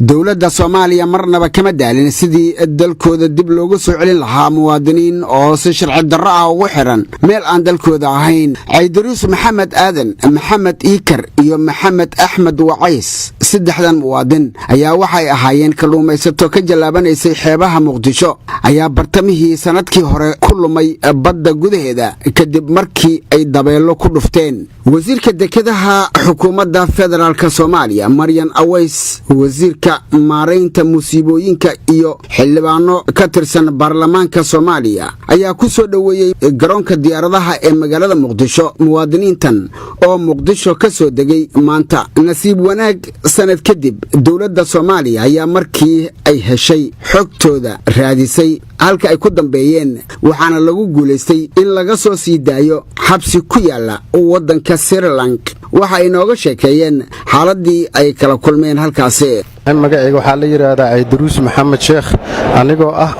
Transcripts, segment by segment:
dowladda Soomaaliya marnaba kama daalin sidii dalkooda dib loogu soo celin lahaa muwaadiniin oo si sharci darro ah ugu xiran meel aan dalkooda ahayn. Caydiruus Maxamed Aadan, Maxamed Iikar iyo Maxamed Axmed Wacays, saddexdan muwaadin ayaa waxay ahaayeen kalluumaysato ka jalaabanaysay xeebaha Muqdisho ayaa bartamihii sanadkii hore ku lumay badda gudaheeda kadib markii ay dabeelo ku dhufteen. wasiirka dekedaha xukuumadda federaalka Soomaaliya Maryan Aways, wasiirka maareynta musiibooyinka iyo xildhibaano ka tirsan baarlamaanka Soomaaliya ayaa ku soo dhaweeyay garoonka diyaaradaha ee magaalada Muqdisho muwaadiniintan oo Muqdisho ka soo degay maanta. nasiib wanaag sanad kadib dowladda Soomaaliya ayaa markii ay heshay xogtooda raadisay halka ay ku dambeeyeen, waxaana lagu guuleystay in laga soo sii daayo xabsi ku yaala waddanka Sri Lanka. waxa inooga sheekeeyeen xaaladii ay kala kulmeen halkaasi. magacayga waxaa la yiraahdaa Caydiruus Maxamed Sheekh, anigoo ah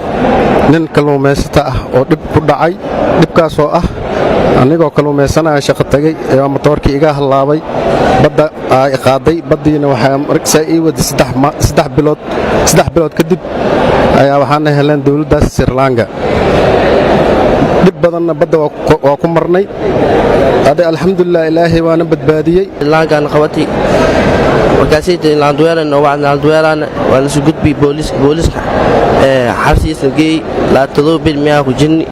nin kalluumaysato ah oo dhib ku dhacay. dhibkaas oo ah anigoo kalluumaysanaya shaqo tagay ee matoorkii iga halaabay, badda ay qaaday. baddiina waxaa markaa ii waday 3 bilood kadib ayaa waxaan heleen dawladdaas Sri Lanka. dhib badanna badda waa ku marnay. alxamdulilah ilaahay waana badbaadiyey. Lankan qabati markaasii laandweelan oo laandweelan waa la soo gudbiyay booliska xabsiisa geey la todoba miyaa ku jirni.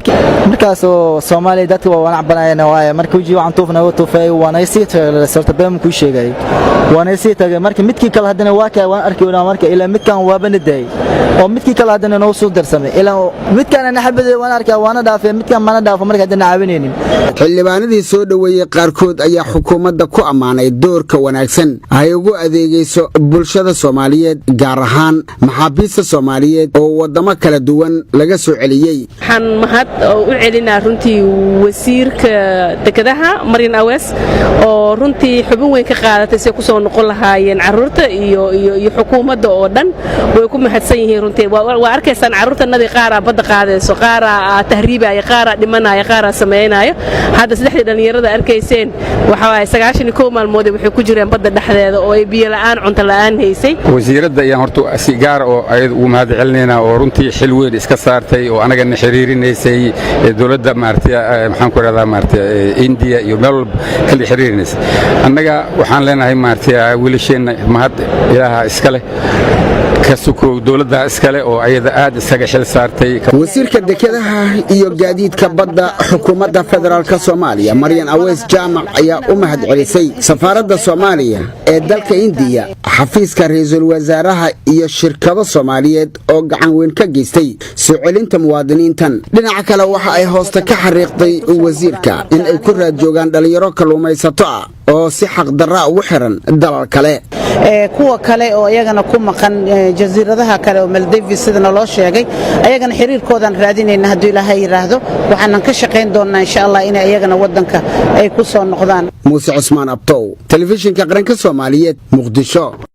markaas oo Soomaaliya dadka waa wanac banayna waaya markii uu jiyo cantuufna oo toofay waana sii tagay sartabam ku sheegay waana sii tagay markii midkii kale hadana waa ka waan arkay marka ilaa midkan waa banaday oo midkii kale hadana noo soo darsamay ilaa midkan ana xabada waan arkay waana dhaafay midkan mana dhaafo marka hadana caawineenin. xildhibaanadii soo dhaweeyay qaarkood ayaa xukuumadda ku amaanay doorka wanaagsan ay ugu adeegayso bulshada Soomaaliyeed, gaar ahaan maxaabiista Soomaaliyeed oo wadamo kala duwan laga soo celiyay. waxaan mahad u celinaa runtii wasiirka dekedaha Maryan Aways oo runtii xubin weyn ka qaadatay si ku soo noqon lahaayeen caruurta iyo xukuumadda oo dhan way ku mahadsan yihiin. runtii waa arkaysaan caruurtanadii qaar badda qaadayso, qaar tahriibaya, qaar dhimanaya, qaar sameeynaya. hadda saddexdii dhalinyarada arkayseen waxa ay 91 maalmood waxay ku jireen badda dhexdeeda oo ay biyo la'aan, cunto la'aan haysay. wasiiradda ayaan horta si gaar oo ayad ugu mahad celinayna oo runtii xil weyn iska saartay oo anagana xiriirinaysay dawladda maxaan ku raadaa India iyo meel kala xiriirinaysay. annaga waxaan leenahay wiilasheena mahad ilaaha iska leh kasuko dawladda iskale oo ayada aad isaga xil saartay. wasiirka dekedaha iyo gaadiidka badda xukuumadda federaalka Soomaaliya Maryan Aways Jaamac ayaa u mahad celisay safaaradda Soomaaliya ee dalka India, xafiiska ra'iisul wasaaraha iyo shirkado Soomaaliyeed oo gacan weyn ka geystay soo celinta muwaadiniintan. dhinaca kale waxa ay hoosta ka xariiqday wasiirka in ay ku raad joogaan dhalinyaro kalluumaysato ah oo si xaq darra ugu xiran dalal kale. kuwa kale oo iyagana ku maqan jasiiradaha kale oo Maldives sidana loo sheegay ayagana xiriirkoodan raadinayna haddii Ilaahay yiraahdo waxaan ka shaqeyn doonaa insha Allah in ayagana wadanka ay ku soo noqdaan. Muuse Cusmaan Abtow, telefishinka qaranka Soomaaliyeed, Muqdisho.